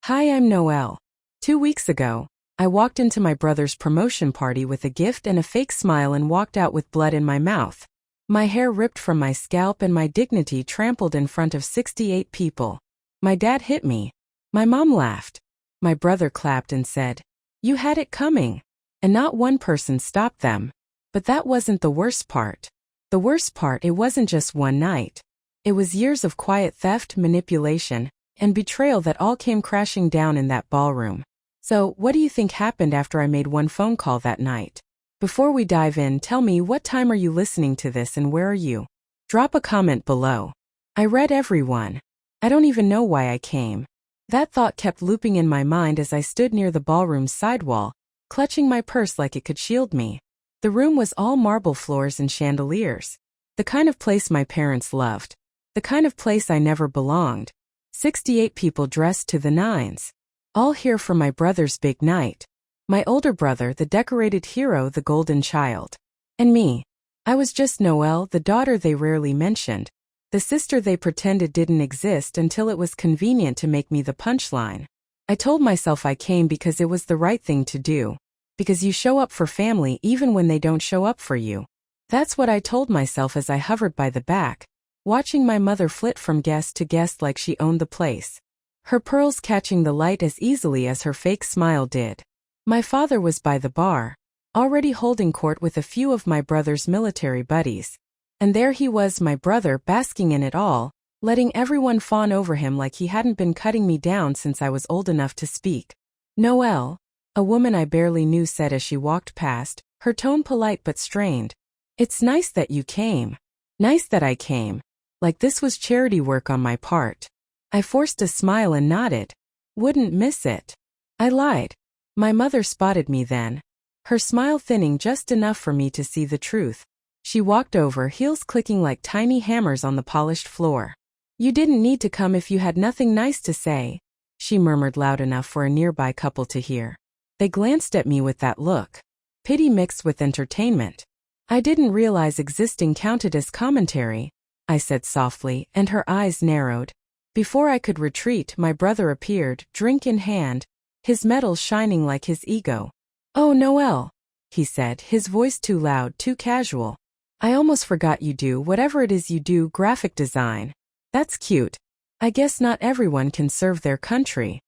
Hi, I'm Noelle. 2 weeks ago, I walked into my brother's promotion party with a gift and a fake smile and walked out with blood in my mouth. My hair ripped from my scalp and my dignity trampled in front of 68 people. My dad hit me. My mom laughed. My brother clapped and said, "You had it coming." And not one person stopped them. But that wasn't the worst part. The worst part, it wasn't just one night. It was years of quiet theft, manipulation, and betrayal that all came crashing down in that ballroom. So, what do you think happened after I made one phone call that night? Before we dive in, tell me, what time are you listening to this and where are you? Drop a comment below. I read everyone. I don't even know why I came. That thought kept looping in my mind as I stood near the ballroom's sidewall, clutching my purse like it could shield me. The room was all marble floors and chandeliers. The kind of place my parents loved. The kind of place I never belonged. 68 people dressed to the nines. All here for my brother's big night. My older brother, the decorated hero, the golden child. And me. I was just Noelle, the daughter they rarely mentioned. The sister they pretended didn't exist until it was convenient to make me the punchline. I told myself I came because it was the right thing to do. Because you show up for family even when they don't show up for you. That's what I told myself as I hovered by the back, watching my mother flit from guest to guest like she owned the place. Her pearls catching the light as easily as her fake smile did. My father was by the bar, already holding court with a few of my brother's military buddies. And there he was, my brother, basking in it all, letting everyone fawn over him like he hadn't been cutting me down since I was old enough to speak. "Noelle," a woman I barely knew said as she walked past, her tone polite but strained. "It's nice that you came. Nice that I came. Like this was charity work on my part." I forced a smile and nodded. Wouldn't miss it. I lied. My mother spotted me then. Her smile thinning just enough for me to see the truth. She walked over, heels clicking like tiny hammers on the polished floor. "You didn't need to come if you had nothing nice to say," she murmured loud enough for a nearby couple to hear. They glanced at me with that look. Pity mixed with entertainment. "I didn't realize existing counted as commentary," I said softly, and her eyes narrowed. Before I could retreat, my brother appeared, drink in hand, his medals shining like his ego. "Oh, Noelle," he said, his voice too loud, too casual. "I almost forgot you do whatever it is you do, graphic design. That's cute. I guess not everyone can serve their country."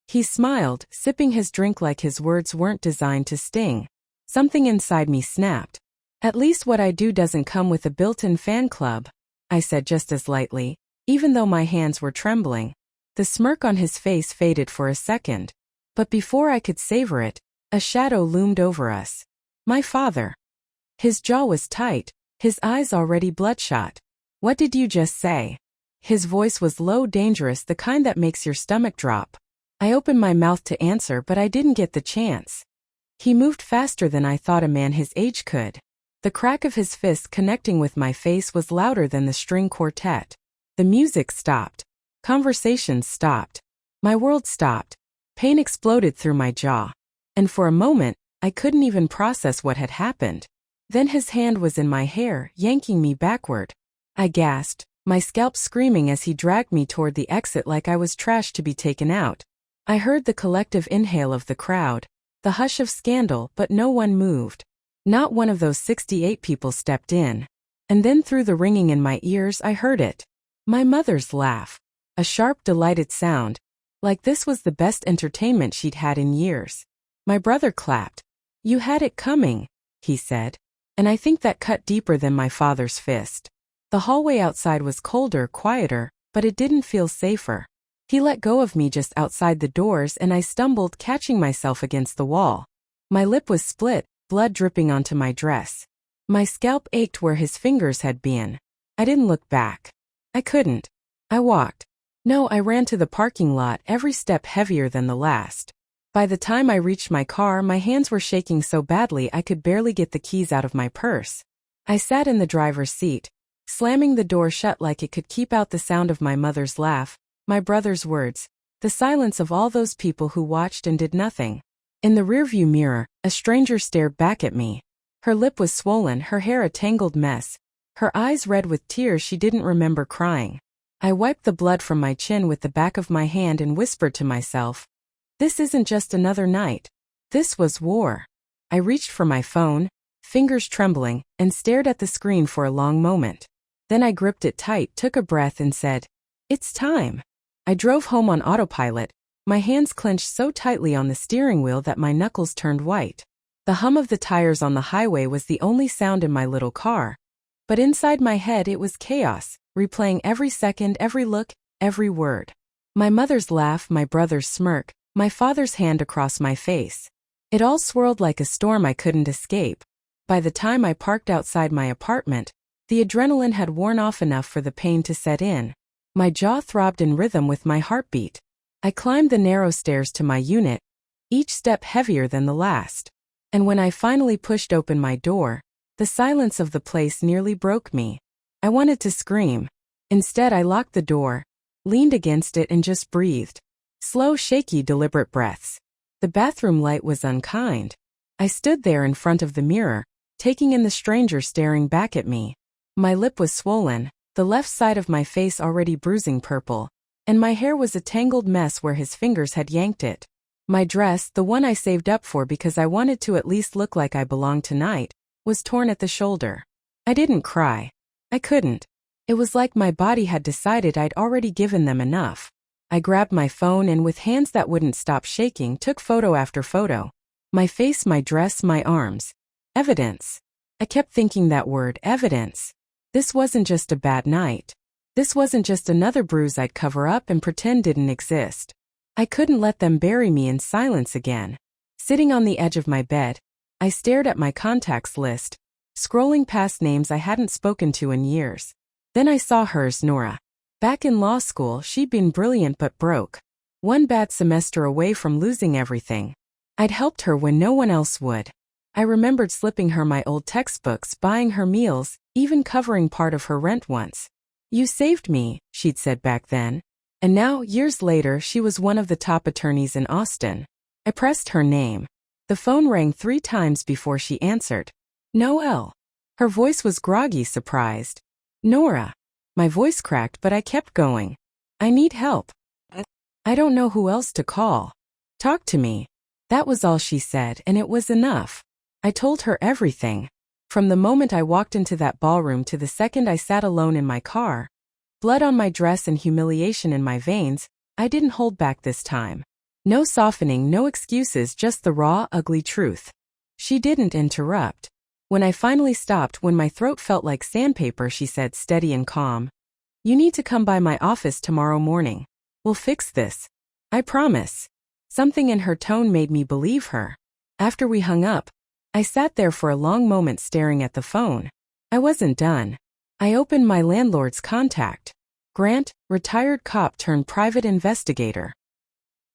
He smiled, sipping his drink like his words weren't designed to sting. Something inside me snapped. "At least what I do doesn't come with a built-in fan club," I said just as lightly, even though my hands were trembling. The smirk on his face faded for a second. But before I could savor it, a shadow loomed over us. My father. His jaw was tight, his eyes already bloodshot. "What did you just say?" His voice was low, dangerous, the kind that makes your stomach drop. I opened my mouth to answer, but I didn't get the chance. He moved faster than I thought a man his age could. The crack of his fist connecting with my face was louder than the string quartet. The music stopped. Conversations stopped. My world stopped. Pain exploded through my jaw. And for a moment, I couldn't even process what had happened. Then his hand was in my hair, yanking me backward. I gasped, my scalp screaming as he dragged me toward the exit like I was trash to be taken out. I heard the collective inhale of the crowd, the hush of scandal, but no one moved. Not one of those 68 people stepped in. And then through the ringing in my ears, I heard it. My mother's laugh. A sharp, delighted sound. Like this was the best entertainment she'd had in years. My brother clapped. "You had it coming," he said. And I think that cut deeper than my father's fist. The hallway outside was colder, quieter, but it didn't feel safer. He let go of me just outside the doors and I stumbled, catching myself against the wall. My lip was split, blood dripping onto my dress. My scalp ached where his fingers had been. I didn't look back. I couldn't. I walked. No, I ran to the parking lot, every step heavier than the last. By the time I reached my car, my hands were shaking so badly I could barely get the keys out of my purse. I sat in the driver's seat, slamming the door shut like it could keep out the sound of my mother's laugh, my brother's words, the silence of all those people who watched and did nothing. In the rearview mirror, a stranger stared back at me. Her lip was swollen, her hair a tangled mess, her eyes red with tears she didn't remember crying. I wiped the blood from my chin with the back of my hand and whispered to myself, "This isn't just another night. This was war." I reached for my phone, fingers trembling, and stared at the screen for a long moment. Then I gripped it tight, took a breath, and said, "It's time." I drove home on autopilot, my hands clenched so tightly on the steering wheel that my knuckles turned white. The hum of the tires on the highway was the only sound in my little car. But inside my head it was chaos, replaying every second, every look, every word. My mother's laugh, my brother's smirk, my father's hand across my face. It all swirled like a storm I couldn't escape. By the time I parked outside my apartment, the adrenaline had worn off enough for the pain to set in. My jaw throbbed in rhythm with my heartbeat. I climbed the narrow stairs to my unit, each step heavier than the last. And when I finally pushed open my door, the silence of the place nearly broke me. I wanted to scream. Instead, I locked the door, leaned against it, and just breathed. Slow, shaky, deliberate breaths. The bathroom light was unkind. I stood there in front of the mirror, taking in the stranger staring back at me. My lip was swollen, the left side of my face already bruising purple, and my hair was a tangled mess where his fingers had yanked it. My dress, the one I saved up for because I wanted to at least look like I belonged tonight, was torn at the shoulder. I didn't cry. I couldn't. It was like my body had decided I'd already given them enough. I grabbed my phone and with hands that wouldn't stop shaking took photo after photo. My face, my dress, my arms. Evidence. I kept thinking that word, evidence. This wasn't just a bad night. This wasn't just another bruise I'd cover up and pretend didn't exist. I couldn't let them bury me in silence again. Sitting on the edge of my bed, I stared at my contacts list, scrolling past names I hadn't spoken to in years. Then I saw hers, Nora. Back in law school, she'd been brilliant but broke. One bad semester away from losing everything. I'd helped her when no one else would. I remembered slipping her my old textbooks, buying her meals, even covering part of her rent once. "You saved me," she'd said back then. And now, years later, she was one of the top attorneys in Austin. I pressed her name. The phone rang 3 times before she answered. "Noelle." Her voice was groggy, surprised. "Nora." My voice cracked, but I kept going. "I need help. I don't know who else to call. Talk to me." That was all she said, and it was enough. I told her everything. From the moment I walked into that ballroom to the second I sat alone in my car, blood on my dress and humiliation in my veins, I didn't hold back this time. No softening, no excuses, just the raw, ugly truth. She didn't interrupt. When I finally stopped, when my throat felt like sandpaper, she said, steady and calm, "You need to come by my office tomorrow morning. We'll fix this. I promise." Something in her tone made me believe her. After we hung up, I sat there for a long moment staring at the phone. I wasn't done. I opened my landlord's contact. Grant, retired cop turned private investigator.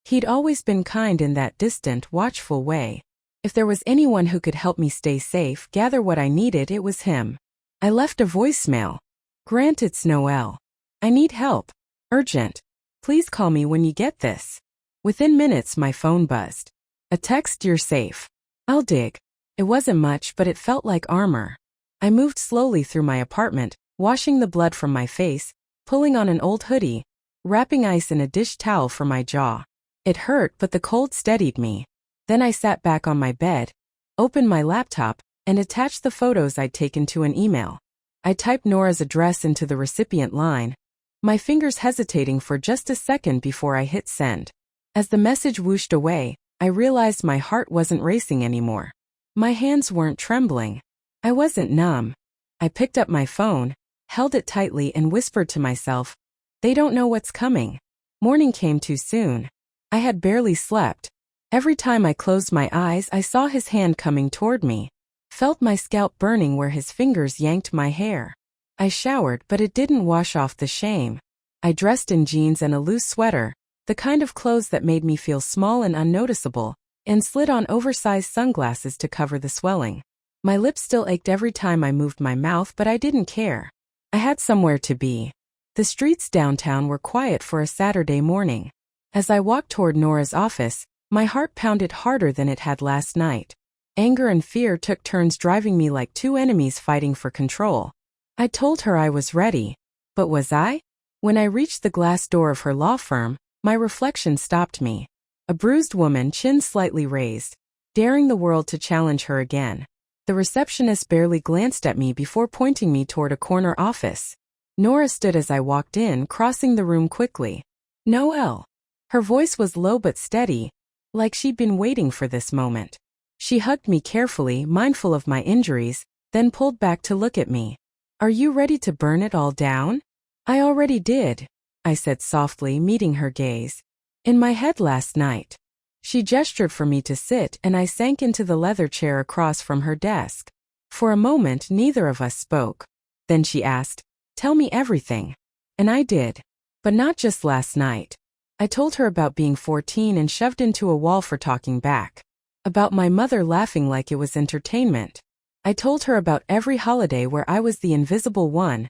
He'd always been kind in that distant, watchful way. If there was anyone who could help me stay safe, gather what I needed, it was him. I left a voicemail. "Grant, it's Noelle. I need help. Urgent. Please call me when you get this." Within minutes, my phone buzzed. A text, "You're safe. I'll dig." It wasn't much, but it felt like armor. I moved slowly through my apartment, washing the blood from my face, pulling on an old hoodie, wrapping ice in a dish towel for my jaw. It hurt, but the cold steadied me. Then I sat back on my bed, opened my laptop, and attached the photos I'd taken to an email. I typed Nora's address into the recipient line, my fingers hesitating for just a second before I hit send. As the message whooshed away, I realized my heart wasn't racing anymore. My hands weren't trembling. I wasn't numb. I picked up my phone, held it tightly, and whispered to myself, "They don't know what's coming." Morning came too soon. I had barely slept. Every time I closed my eyes, I saw his hand coming toward me, felt my scalp burning where his fingers yanked my hair. I showered, but it didn't wash off the shame. I dressed in jeans and a loose sweater, the kind of clothes that made me feel small and unnoticeable, and slid on oversized sunglasses to cover the swelling. My lips still ached every time I moved my mouth, but I didn't care. I had somewhere to be. The streets downtown were quiet for a Saturday morning. As I walked toward Nora's office, my heart pounded harder than it had last night. Anger and fear took turns driving me like 2 enemies fighting for control. I told her I was ready. But was I? When I reached the glass door of her law firm, my reflection stopped me. A bruised woman, chin slightly raised, daring the world to challenge her again. The receptionist barely glanced at me before pointing me toward a corner office. Nora stood as I walked in, crossing the room quickly. "Noelle." Her voice was low but steady, like she'd been waiting for this moment. She hugged me carefully, mindful of my injuries, then pulled back to look at me. "Are you ready to burn it all down?" "I already did," I said softly, meeting her gaze. "In my head last night." She gestured for me to sit, and I sank into the leather chair across from her desk. For a moment, neither of us spoke. Then she asked, "Tell me everything." And I did. But not just last night. I told her about being 14 and shoved into a wall for talking back. About my mother laughing like it was entertainment. I told her about every holiday where I was the invisible one,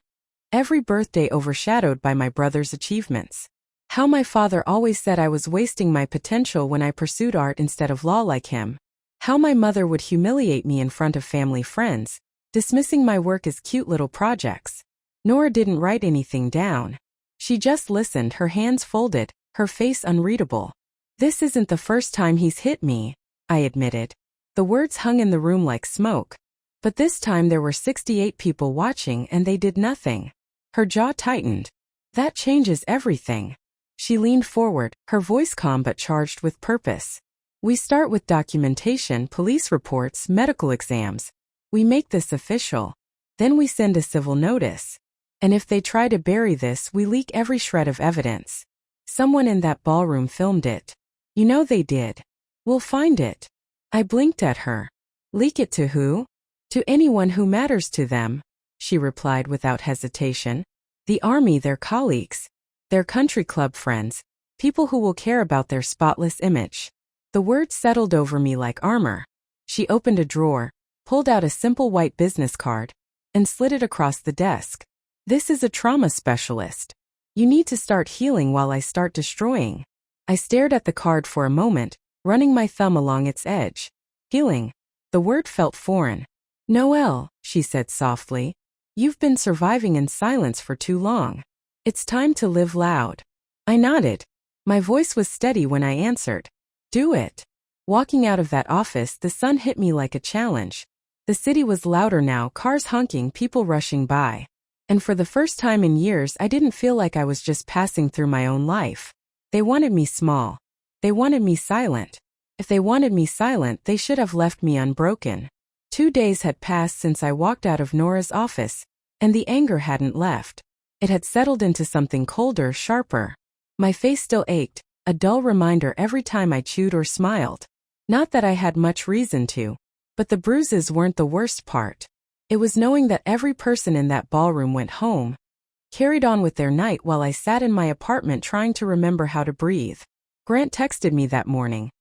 every birthday overshadowed by my brother's achievements. How my father always said I was wasting my potential when I pursued art instead of law like him. How my mother would humiliate me in front of family friends, dismissing my work as cute little projects. Nora didn't write anything down. She just listened, her hands folded, her face unreadable. "This isn't the first time he's hit me," I admitted. The words hung in the room like smoke. But this time there were 68 people watching and they did nothing. Her jaw tightened. "That changes everything." She leaned forward, her voice calm but charged with purpose. "We start with documentation, police reports, medical exams. We make this official. Then we send a civil notice. And if they try to bury this, we leak every shred of evidence. Someone in that ballroom filmed it. You know they did. We'll find it." I blinked at her. "Leak it to who?" "To anyone who matters to them," she replied without hesitation. "The army, their colleagues, their country club friends, people who will care about their spotless image." The words settled over me like armor. She opened a drawer, pulled out a simple white business card, and slid it across the desk. "This is a trauma specialist. You need to start healing while I start destroying." I stared at the card for a moment, running my thumb along its edge. "Healing." The word felt foreign. "Noelle," she said softly, "you've been surviving in silence for too long. It's time to live loud." I nodded. My voice was steady when I answered. "Do it." Walking out of that office, the sun hit me like a challenge. The city was louder now, cars honking, people rushing by. And for the first time in years, I didn't feel like I was just passing through my own life. They wanted me small. They wanted me silent. If they wanted me silent, they should have left me unbroken. 2 days had passed since I walked out of Nora's office, and the anger hadn't left. It had settled into something colder, sharper. My face still ached, a dull reminder every time I chewed or smiled. Not that I had much reason to, but the bruises weren't the worst part. It was knowing that every person in that ballroom went home, carried on with their night while I sat in my apartment trying to remember how to breathe. Grant texted me that morning.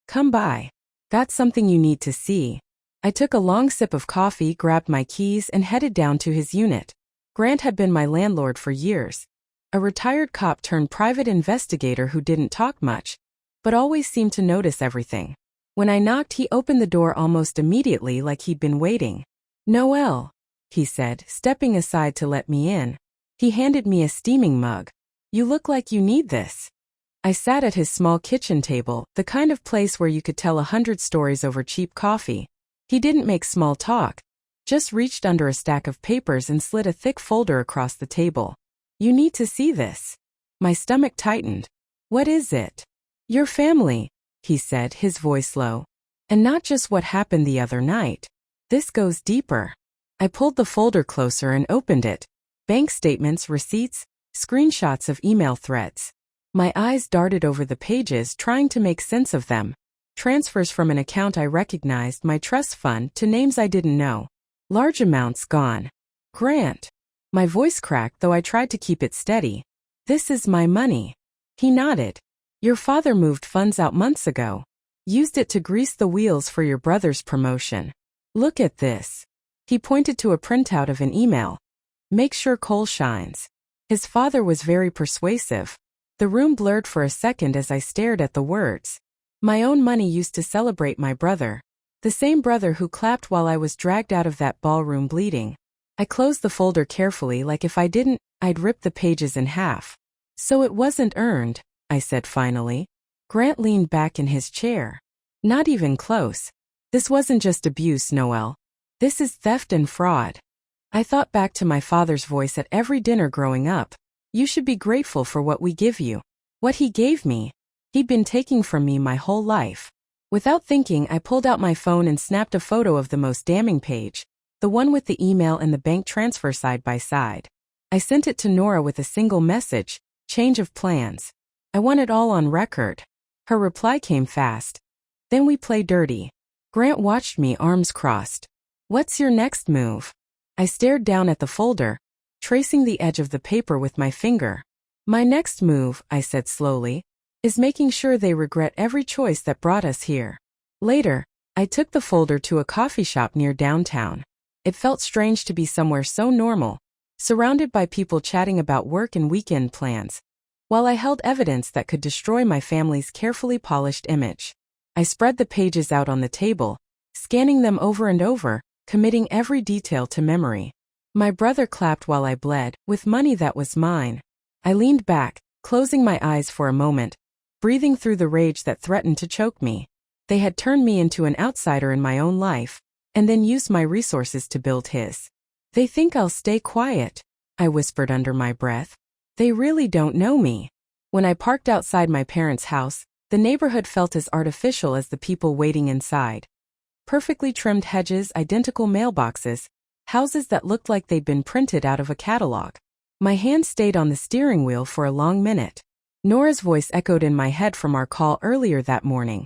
"Come by. Got something you need to see." I took a long sip of coffee, grabbed my keys, and headed down to his unit. Grant had been my landlord for years. A retired cop turned private investigator who didn't talk much, but always seemed to notice everything. When I knocked, he opened the door almost immediately, like he'd been waiting. "Noelle," he said, stepping aside to let me in. He handed me a steaming mug. "You look like you need this." I sat at his small kitchen table, the kind of place where you could tell 100 stories over cheap coffee. He didn't make small talk, just reached under a stack of papers and slid a thick folder across the table. "You need to see this." My stomach tightened. "What is it?" "Your family," he said, his voice low. "And not just what happened the other night. This goes deeper." I pulled the folder closer and opened it. Bank statements, receipts, screenshots of email threads. My eyes darted over the pages, trying to make sense of them. Transfers from an account I recognized, my trust fund, to names I didn't know. Large amounts gone. "Grant." My voice cracked, though I tried to keep it steady. "This is my money." He nodded. "Your father moved funds out months ago. Used it to grease the wheels for your brother's promotion. Look at this." He pointed to a printout of an email. "Make sure coal shines." His father was very persuasive. The room blurred for a second as I stared at the words. My own money used to celebrate my brother. The same brother who clapped while I was dragged out of that ballroom bleeding. I closed the folder carefully, like if I didn't, I'd rip the pages in half. So it wasn't earned, I said finally. Grant leaned back in his chair. Not even close. This wasn't just abuse, Noelle. This is theft and fraud. I thought back to my father's voice at every dinner growing up. You should be grateful for what we give you. What he gave me, he'd been taking from me my whole life. Without thinking, I pulled out my phone and snapped a photo of the most damning page, the one with the email and the bank transfer side by side. I sent it to Nora with a single message, change of plans. I want it all on record. Her reply came fast. Then we play dirty. Grant watched me, arms crossed. What's your next move? I stared down at the folder, tracing the edge of the paper with my finger. My next move, I said slowly, is making sure they regret every choice that brought us here. Later, I took the folder to a coffee shop near downtown. It felt strange to be somewhere so normal, surrounded by people chatting about work and weekend plans, while I held evidence that could destroy my family's carefully polished image. I spread the pages out on the table, scanning them over and over, committing every detail to memory. My brother clapped while I bled, with money that was mine. I leaned back, closing my eyes for a moment, breathing through the rage that threatened to choke me. They had turned me into an outsider in my own life, and then used my resources to build his. They think I'll stay quiet, I whispered under my breath. They really don't know me. When I parked outside my parents' house, the neighborhood felt as artificial as the people waiting inside. Perfectly trimmed hedges, identical mailboxes, houses that looked like they'd been printed out of a catalog. My hand stayed on the steering wheel for a long minute. Nora's voice echoed in my head from our call earlier that morning.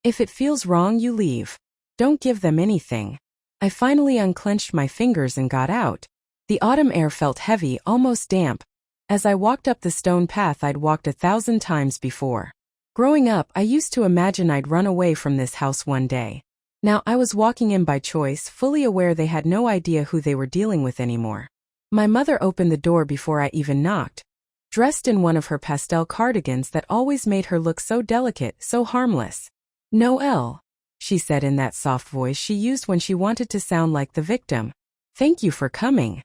If it feels wrong, you leave. Don't give them anything. I finally unclenched my fingers and got out. The autumn air felt heavy, almost damp, as I walked up the stone path I'd walked 1,000 times before. Growing up, I used to imagine I'd run away from this house one day. Now I was walking in by choice, fully aware they had no idea who they were dealing with anymore. My mother opened the door before I even knocked, dressed in one of her pastel cardigans that always made her look so delicate, so harmless. Noelle, she said in that soft voice she used when she wanted to sound like the victim. Thank you for coming.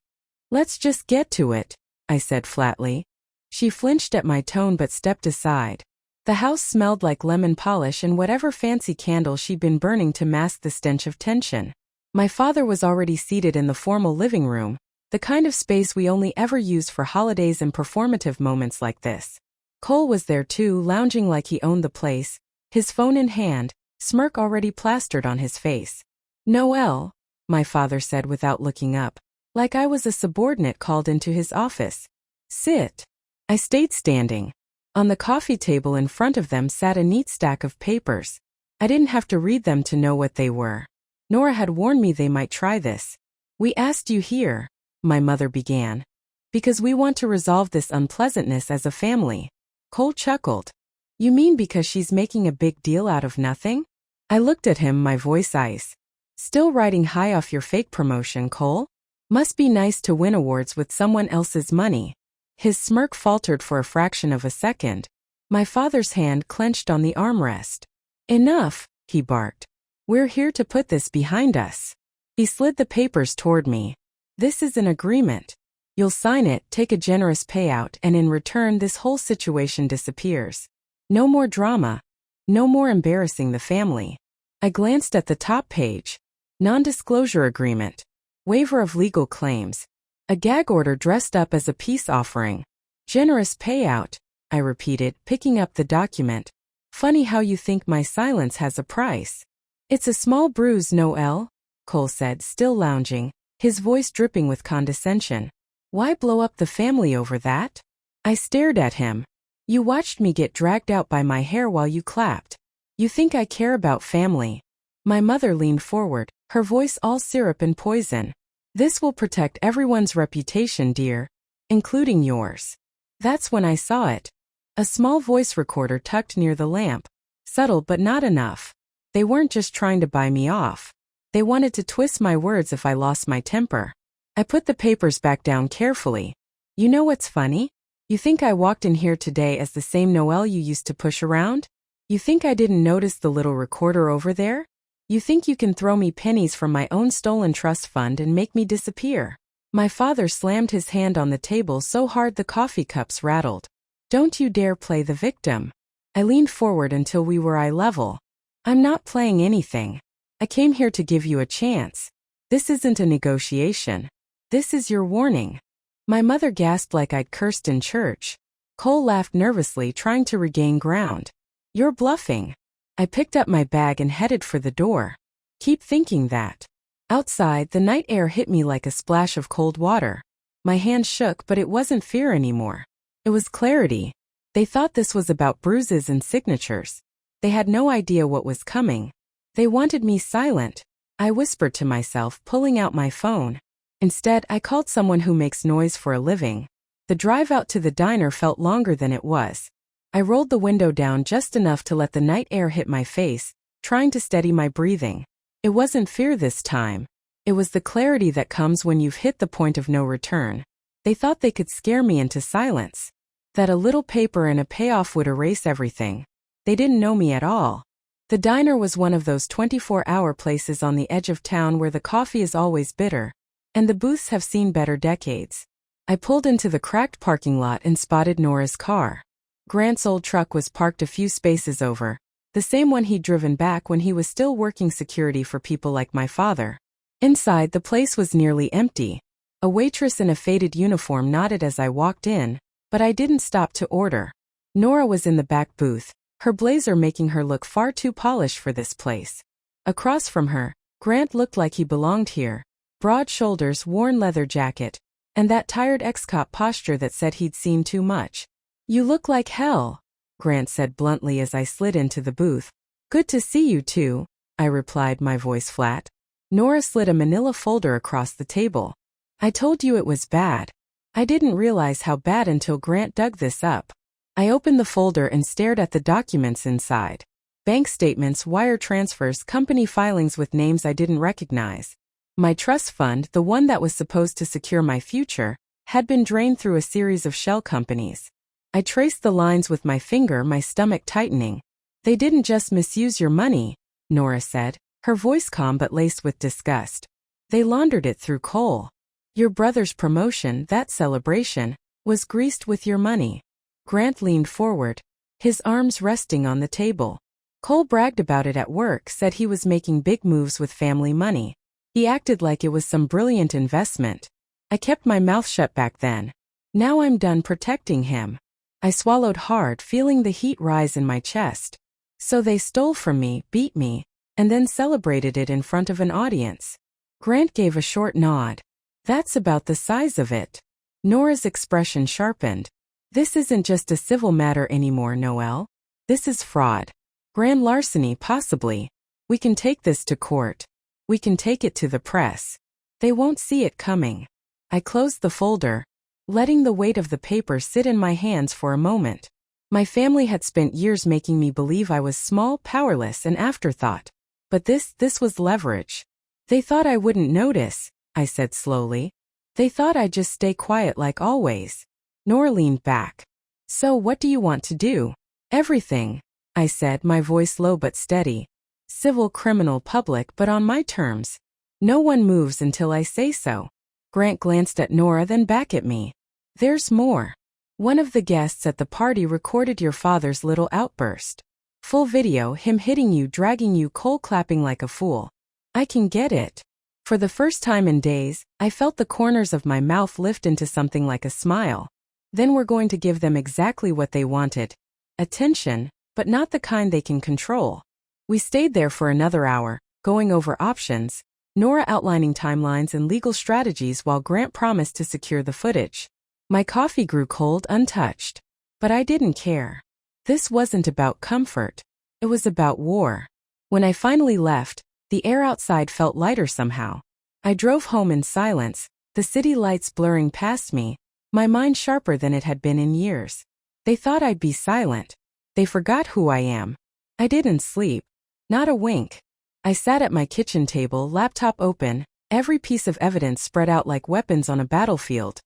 Let's just get to it, I said flatly. She flinched at my tone but stepped aside. The house smelled like lemon polish and whatever fancy candle she'd been burning to mask the stench of tension. My father was already seated in the formal living room, the kind of space we only ever used for holidays and performative moments like this. Cole was there too, lounging like he owned the place, his phone in hand, smirk already plastered on his face. Noelle, my father said without looking up, like I was a subordinate called into his office. Sit. I stayed standing. On the coffee table in front of them sat a neat stack of papers. I didn't have to read them to know what they were. Nora had warned me they might try this. We asked you here, my mother began, because we want to resolve this unpleasantness as a family. Cole chuckled. You mean because she's making a big deal out of nothing? I looked at him, my voice ice. Still riding high off your fake promotion, Cole? Must be nice to win awards with someone else's money. His smirk faltered for a fraction of a second. My father's hand clenched on the armrest. Enough, he barked. We're here to put this behind us. He slid the papers toward me. This is an agreement. You'll sign it, take a generous payout, and in return this whole situation disappears. No more drama. No more embarrassing the family. I glanced at the top page. Non-disclosure agreement. Waiver of legal claims. A gag order dressed up as a peace offering. Generous payout, I repeated, picking up the document. Funny how you think my silence has a price. It's a small bruise, Noelle, Cole said, still lounging, his voice dripping with condescension. Why blow up the family over that? I stared at him. You watched me get dragged out by my hair while you clapped. You think I care about family? My mother leaned forward, her voice all syrup and poison. This will protect everyone's reputation, dear, including yours. That's when I saw it. A small voice recorder tucked near the lamp. Subtle but not enough. They weren't just trying to buy me off. They wanted to twist my words if I lost my temper. I put the papers back down carefully. You know what's funny? You think I walked in here today as the same Noelle you used to push around? You think I didn't notice the little recorder over there? You think you can throw me pennies from my own stolen trust fund and make me disappear? My father slammed his hand on the table so hard the coffee cups rattled. Don't you dare play the victim. I leaned forward until we were eye level. I'm not playing anything. I came here to give you a chance. This isn't a negotiation. This is your warning. My mother gasped like I'd cursed in church. Cole laughed nervously, trying to regain ground. You're bluffing. I picked up my bag and headed for the door. Keep thinking that. Outside, the night air hit me like a splash of cold water. My hand shook, but it wasn't fear anymore. It was clarity. They thought this was about bruises and signatures. They had no idea what was coming. They wanted me silent. I whispered to myself, pulling out my phone. Instead, I called someone who makes noise for a living. The drive out to the diner felt longer than it was. I rolled the window down just enough to let the night air hit my face, trying to steady my breathing. It wasn't fear this time. It was the clarity that comes when you've hit the point of no return. They thought they could scare me into silence. That a little paper and a payoff would erase everything. They didn't know me at all. The diner was one of those 24-hour places on the edge of town where the coffee is always bitter, and the booths have seen better decades. I pulled into the cracked parking lot and spotted Nora's car. Grant's old truck was parked a few spaces over, the same one he'd driven back when he was still working security for people like my father. Inside, the place was nearly empty. A waitress in a faded uniform nodded as I walked in, but I didn't stop to order. Nora was in the back booth, her blazer making her look far too polished for this place. Across from her, Grant looked like he belonged here. Broad shoulders, worn leather jacket, and that tired ex-cop posture that said he'd seen too much. You look like hell, Grant said bluntly as I slid into the booth. Good to see you too, I replied, my voice flat. Nora slid a manila folder across the table. I told you it was bad. I didn't realize how bad until Grant dug this up. I opened the folder and stared at the documents inside. Bank statements, wire transfers, company filings with names I didn't recognize. My trust fund, the one that was supposed to secure my future, had been drained through a series of shell companies. I traced the lines with my finger, my stomach tightening. They didn't just misuse your money, Nora said, her voice calm but laced with disgust. They laundered it through Cole. Your brother's promotion, that celebration, was greased with your money. Grant leaned forward, his arms resting on the table. Cole bragged about it at work, said he was making big moves with family money. He acted like it was some brilliant investment. I kept my mouth shut back then. Now I'm done protecting him. I swallowed hard, feeling the heat rise in my chest. So they stole from me, beat me, and then celebrated it in front of an audience. Grant gave a short nod. That's about the size of it. Nora's expression sharpened. This isn't just a civil matter anymore, Noelle. This is fraud. Grand larceny, possibly. We can take this to court. We can take it to the press. They won't see it coming. I closed the folder, letting the weight of the paper sit in my hands for a moment. My family had spent years making me believe I was small, powerless, and afterthought. But this was leverage. They thought I wouldn't notice, I said slowly. They thought I'd just stay quiet like always. Nora leaned back. So what do you want to do? Everything, I said, my voice low but steady. Civil, criminal, public, but on my terms. No one moves until I say so. Grant glanced at Nora, then back at me. There's more. One of the guests at the party recorded your father's little outburst. Full video, him hitting you, dragging you, Cole clapping like a fool. I can get it. For the first time in days, I felt the corners of my mouth lift into something like a smile. Then we're going to give them exactly what they wanted. Attention, but not the kind they can control. We stayed there for another hour, going over options, Nora outlining timelines and legal strategies while Grant promised to secure the footage. My coffee grew cold, untouched. But I didn't care. This wasn't about comfort. It was about war. When I finally left, the air outside felt lighter somehow. I drove home in silence, the city lights blurring past me, my mind sharper than it had been in years. They thought I'd be silent. They forgot who I am. I didn't sleep. Not a wink. I sat at my kitchen table, laptop open, every piece of evidence spread out like weapons on a battlefield.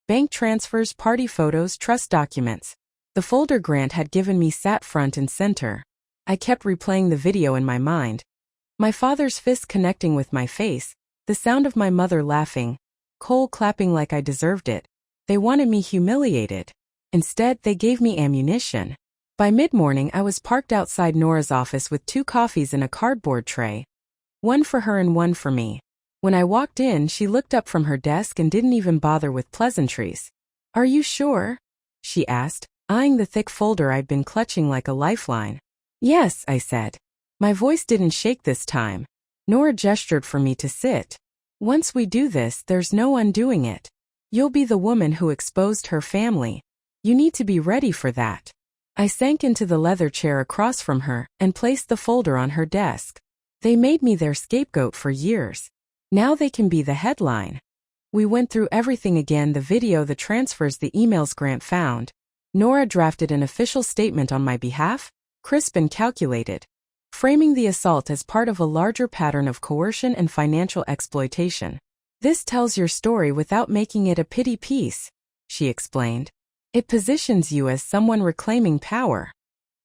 Bank transfers, party photos, trust documents. The folder Grant had given me sat front and center. I kept replaying the video in my mind. My father's fist connecting with my face, the sound of my mother laughing, Cole clapping like I deserved it. They wanted me humiliated. Instead, they gave me ammunition. By mid-morning, I was parked outside Nora's office with 2 coffees in a cardboard tray. One for her and one for me. When I walked in, she looked up from her desk and didn't even bother with pleasantries. "Are you sure?" she asked, eyeing the thick folder I'd been clutching like a lifeline. "Yes," I said. My voice didn't shake this time. Nora gestured for me to sit. "Once we do this, there's no undoing it. You'll be the woman who exposed her family. You need to be ready for that." I sank into the leather chair across from her and placed the folder on her desk. They made me their scapegoat for years. Now they can be the headline. We went through everything again: the video, the transfers, the emails Grant found. Nora drafted an official statement on my behalf, crisp and calculated, framing the assault as part of a larger pattern of coercion and financial exploitation. "This tells your story without making it a pity piece," she explained. "It positions you as someone reclaiming power."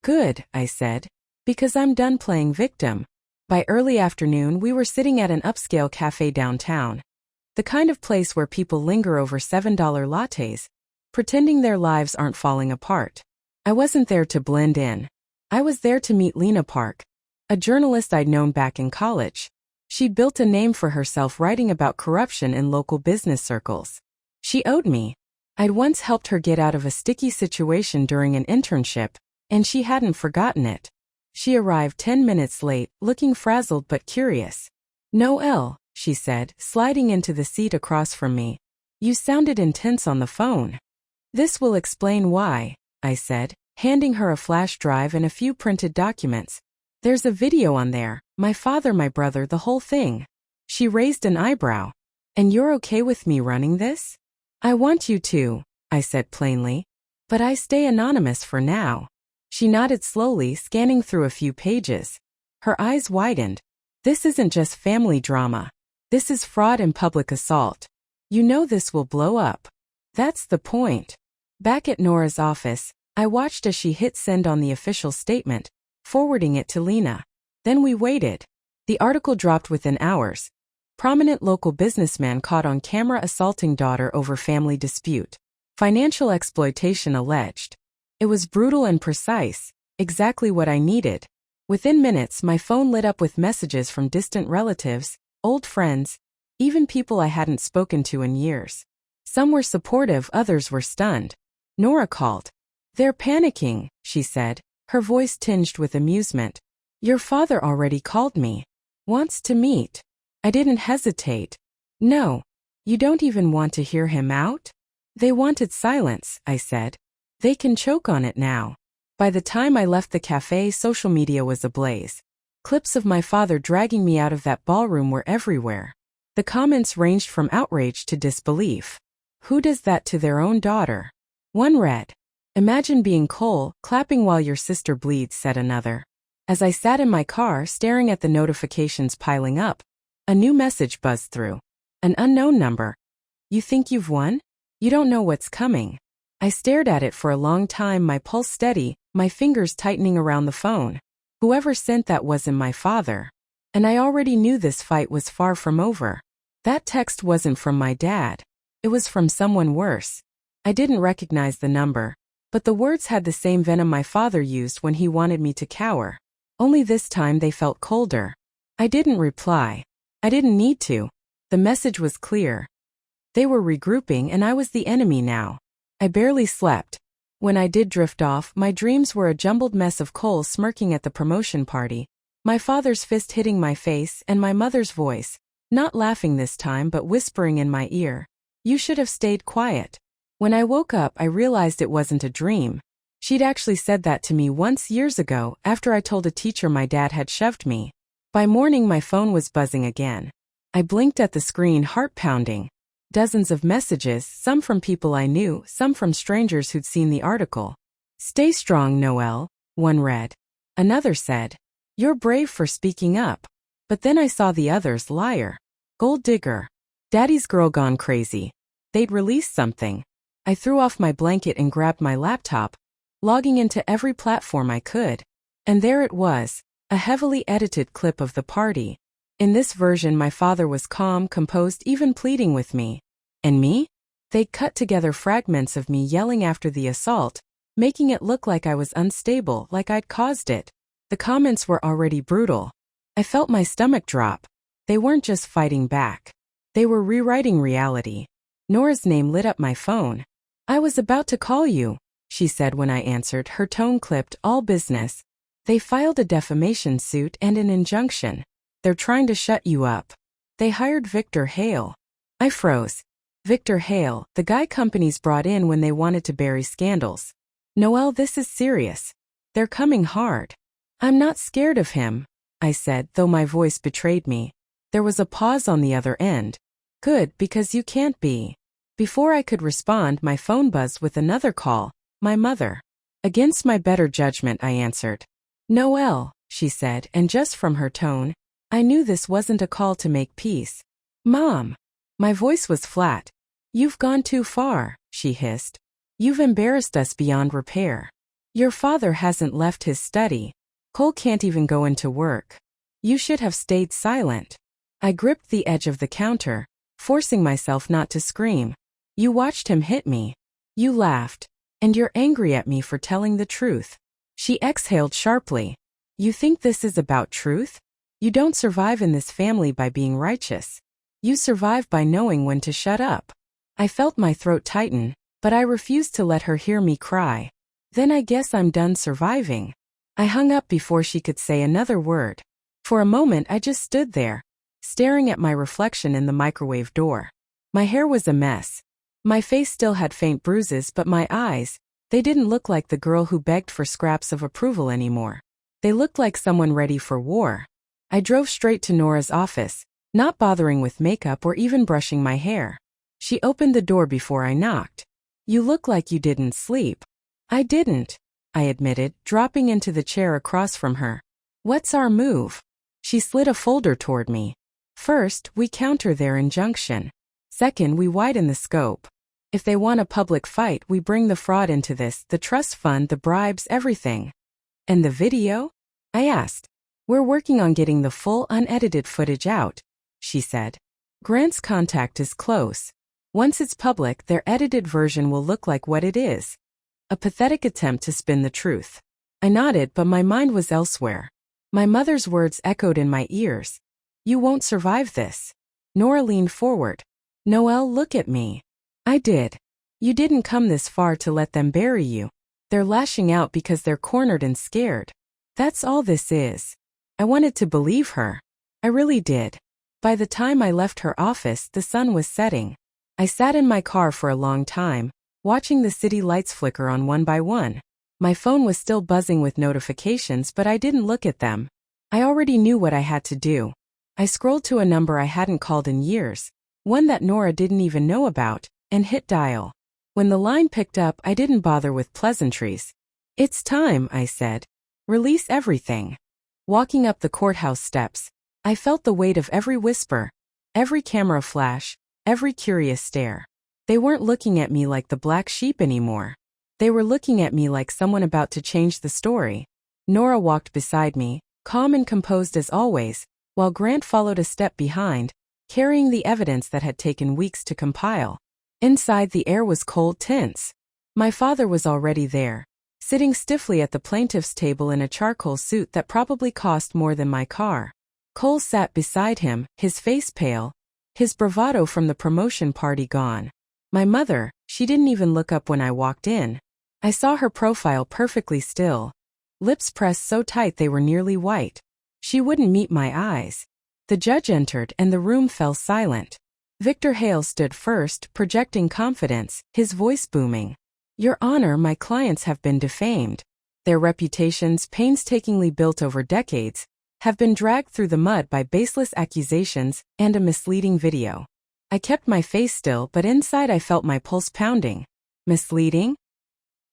"Good," I said, "because I'm done playing victim." By early afternoon, we were sitting at an upscale cafe downtown. The kind of place where people linger over $7 lattes, pretending their lives aren't falling apart. I wasn't there to blend in. I was there to meet Lena Park, a journalist I'd known back in college. She'd built a name for herself writing about corruption in local business circles. She owed me. I'd once helped her get out of a sticky situation during an internship, and she hadn't forgotten it. She arrived 10 minutes late, looking frazzled but curious. "Noelle," she said, sliding into the seat across from me. "You sounded intense on the phone." "This will explain why," I said, handing her a flash drive and a few printed documents. "There's a video on there, my father, my brother, the whole thing." She raised an eyebrow. "And you're okay with me running this?" "I want you to," I said plainly. "But I stay anonymous for now." She nodded slowly, scanning through a few pages. Her eyes widened. "This isn't just family drama. This is fraud and public assault. You know this will blow up." "That's the point." Back at Nora's office, I watched as she hit send on the official statement, forwarding it to Lena. Then we waited. The article dropped within hours. Prominent local businessman caught on camera assaulting daughter over family dispute. Financial exploitation alleged. It was brutal and precise, exactly what I needed. Within minutes, my phone lit up with messages from distant relatives, old friends, even people I hadn't spoken to in years. Some were supportive, others were stunned. Nora called. "They're panicking," she said, her voice tinged with amusement. "Your father already called me. Wants to meet." I didn't hesitate. "No. You don't even want to hear him out?" "They wanted silence," I said. "They can choke on it now." By the time I left the cafe, social media was ablaze. Clips of my father dragging me out of that ballroom were everywhere. The comments ranged from outrage to disbelief. "Who does that to their own daughter?" One read. "Imagine being Cole, clapping while your sister bleeds," said another. As I sat in my car, staring at the notifications piling up, a new message buzzed through. An unknown number. "You think you've won? You don't know what's coming." I stared at it for a long time, my pulse steady, my fingers tightening around the phone. Whoever sent that wasn't my father. And I already knew this fight was far from over. That text wasn't from my dad. It was from someone worse. I didn't recognize the number, but the words had the same venom my father used when he wanted me to cower. Only this time they felt colder. I didn't reply. I didn't need to. The message was clear. They were regrouping and I was the enemy now. I barely slept. When I did drift off, my dreams were a jumbled mess of Cole smirking at the promotion party, my father's fist hitting my face, and my mother's voice, not laughing this time but whispering in my ear, "You should have stayed quiet." When I woke up, I realized it wasn't a dream. She'd actually said that to me once years ago after I told a teacher my dad had shoved me. By morning, my phone was buzzing again. I blinked at the screen, heart pounding. Dozens of messages, some from people I knew, some from strangers who'd seen the article. "Stay strong, Noelle," one read. Another said, "You're brave for speaking up." But then I saw the others: liar, gold digger, daddy's girl gone crazy. They'd released something. I threw off my blanket and grabbed my laptop, logging into every platform I could. And there it was, a heavily edited clip of the party. In this version, my father was calm, composed, even pleading with me. And me? They'd cut together fragments of me yelling after the assault, making it look like I was unstable, like I'd caused it. The comments were already brutal. I felt my stomach drop. They weren't just fighting back. They were rewriting reality. Nora's name lit up my phone. "I was about to call you," she said when I answered, her tone clipped, "all business. They filed a defamation suit and an injunction. They're trying to shut you up. They hired Victor Hale." I froze. Victor Hale, the guy companies brought in when they wanted to bury scandals. "Noelle, this is serious. They're coming hard." "I'm not scared of him," I said, though my voice betrayed me. There was a pause on the other end. "Good, because you can't be." Before I could respond, my phone buzzed with another call. My mother. Against my better judgment, I answered. "Noelle," she said, and just from her tone, I knew this wasn't a call to make peace. "Mom." My voice was flat. "You've gone too far," she hissed. "You've embarrassed us beyond repair. Your father hasn't left his study. Cole can't even go into work. You should have stayed silent." I gripped the edge of the counter, forcing myself not to scream. "You watched him hit me. You laughed. And you're angry at me for telling the truth." She exhaled sharply. "You think this is about truth? You don't survive in this family by being righteous. You survive by knowing when to shut up." I felt my throat tighten, but I refused to let her hear me cry. "Then I guess I'm done surviving." I hung up before she could say another word. For a moment I just stood there, staring at my reflection in the microwave door. My hair was a mess. My face still had faint bruises, but my eyes, they didn't look like the girl who begged for scraps of approval anymore. They looked like someone ready for war. I drove straight to Nora's office, not bothering with makeup or even brushing my hair. She opened the door before I knocked. "You look like you didn't sleep." "I didn't," I admitted, dropping into the chair across from her. "What's our move?" She slid a folder toward me. "First, we counter their injunction. Second, we widen the scope. If they want a public fight, we bring the fraud into this, the trust fund, the bribes, everything." "And the video?" I asked. "We're working on getting the full unedited footage out," she said. "Grant's contact is close. Once it's public, their edited version will look like what it is. A pathetic attempt to spin the truth." I nodded, but my mind was elsewhere. My mother's words echoed in my ears. "You won't survive this." Nora leaned forward. "Noelle, look at me." I did. "You didn't come this far to let them bury you. They're lashing out because they're cornered and scared. That's all this is." I wanted to believe her. I really did. By the time I left her office, the sun was setting. I sat in my car for a long time, watching the city lights flicker on one by one. My phone was still buzzing with notifications, but I didn't look at them. I already knew what I had to do. I scrolled to a number I hadn't called in years, one that Nora didn't even know about, and hit dial. When the line picked up, I didn't bother with pleasantries. "It's time," I said. "Release everything." Walking up the courthouse steps, I felt the weight of every whisper, every camera flash, every curious stare. They weren't looking at me like the black sheep anymore. They were looking at me like someone about to change the story. Nora walked beside me, calm and composed as always, while Grant followed a step behind, carrying the evidence that had taken weeks to compile. Inside, the air was cold, tense. My father was already there, sitting stiffly at the plaintiff's table in a charcoal suit that probably cost more than my car. Cole sat beside him, his face pale, his bravado from the promotion party gone. My mother, she didn't even look up when I walked in. I saw her profile perfectly still, lips pressed so tight they were nearly white. She wouldn't meet my eyes. The judge entered and the room fell silent. Victor Hale stood first, projecting confidence, his voice booming. "Your Honor, my clients have been defamed. Their reputations, painstakingly built over decades, have been dragged through the mud by baseless accusations and a misleading video." I kept my face still, but inside I felt my pulse pounding. Misleading?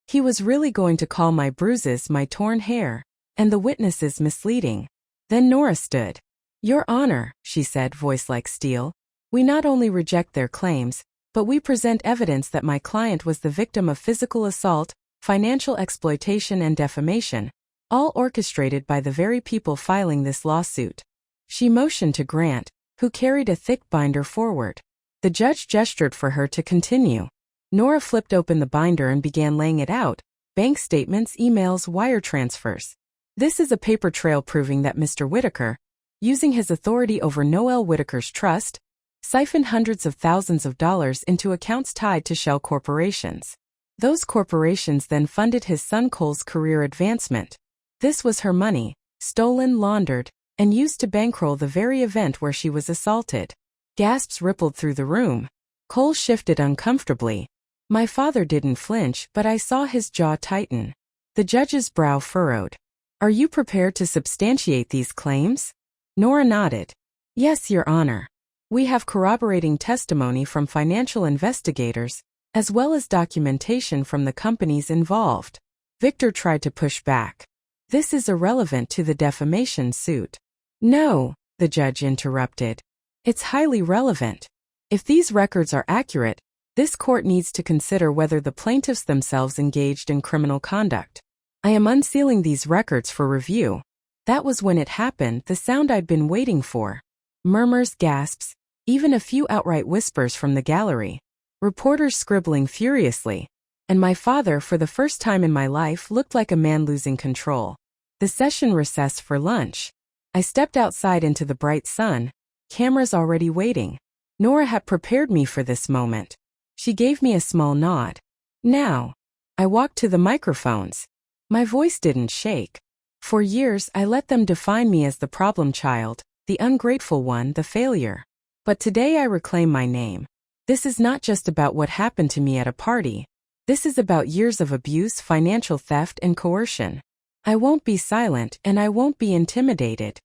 He was really going to call my bruises, my torn hair, and the witnesses misleading. Then Nora stood. "Your Honor," she said, voice like steel, "we not only reject their claims, but we present evidence that my client was the victim of physical assault, financial exploitation and defamation, all orchestrated by the very people filing this lawsuit." She motioned to Grant, who carried a thick binder forward. The judge gestured for her to continue. Nora flipped open the binder and began laying it out: bank statements, emails, wire transfers. This is a paper trail proving that Mr. Whitaker, using his authority over Noel Whitaker's trust, siphoned hundreds of thousands of dollars into accounts tied to shell corporations. Those corporations then funded his son Cole's career advancement. This was her money, stolen, laundered, and used to bankroll the very event where she was assaulted. Gasps rippled through the room. Cole shifted uncomfortably. My father didn't flinch, but I saw his jaw tighten. The judge's brow furrowed. Are you prepared to substantiate these claims? Nora nodded. Yes, Your Honor. We have corroborating testimony from financial investigators, as well as documentation from the companies involved. Victor tried to push back. This is irrelevant to the defamation suit. No, the judge interrupted. It's highly relevant. If these records are accurate, this court needs to consider whether the plaintiffs themselves engaged in criminal conduct. I am unsealing these records for review. That was when it happened, the sound I'd been waiting for. Murmurs, gasps, even a few outright whispers from the gallery. Reporters scribbling furiously. And my father, for the first time in my life, looked like a man losing control. The session recessed for lunch. I stepped outside into the bright sun. Cameras already waiting. Nora had prepared me for this moment. She gave me a small nod. Now. I walked to the microphones. My voice didn't shake. For years, I let them define me as the problem child, the ungrateful one, the failure. But today I reclaim my name. This is not just about what happened to me at a party. This is about years of abuse, financial theft, and coercion. I won't be silent, and I won't be intimidated.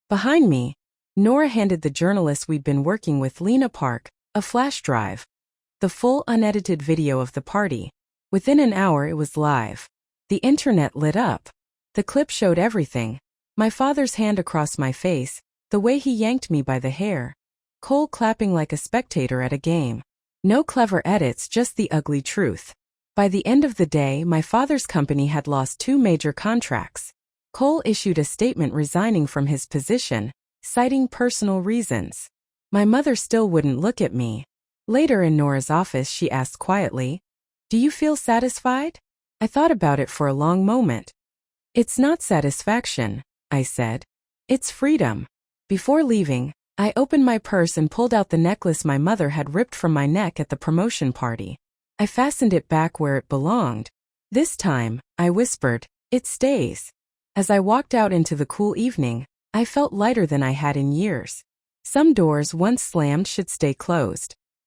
Behind me, Nora handed the journalist we'd been working with, Lena Park, a flash drive. The full, unedited video of the party. Within an hour it was live. The internet lit up. The clip showed everything. My father's hand across my face, the way he yanked me by the hair. Cole clapping like a spectator at a game. No clever edits, just the ugly truth. By the end of the day, my father's company had lost 2 major contracts. Cole issued a statement resigning from his position, citing personal reasons. My mother still wouldn't look at me. Later in Nora's office, she asked quietly, "Do you feel satisfied?" I thought about it for a long moment. "It's not satisfaction," I said. "It's freedom." Before leaving, I opened my purse and pulled out the necklace my mother had ripped from my neck at the promotion party. I fastened it back where it belonged. This time, I whispered, "It stays." As I walked out into the cool evening, I felt lighter than I had in years. Some doors once slammed should stay closed.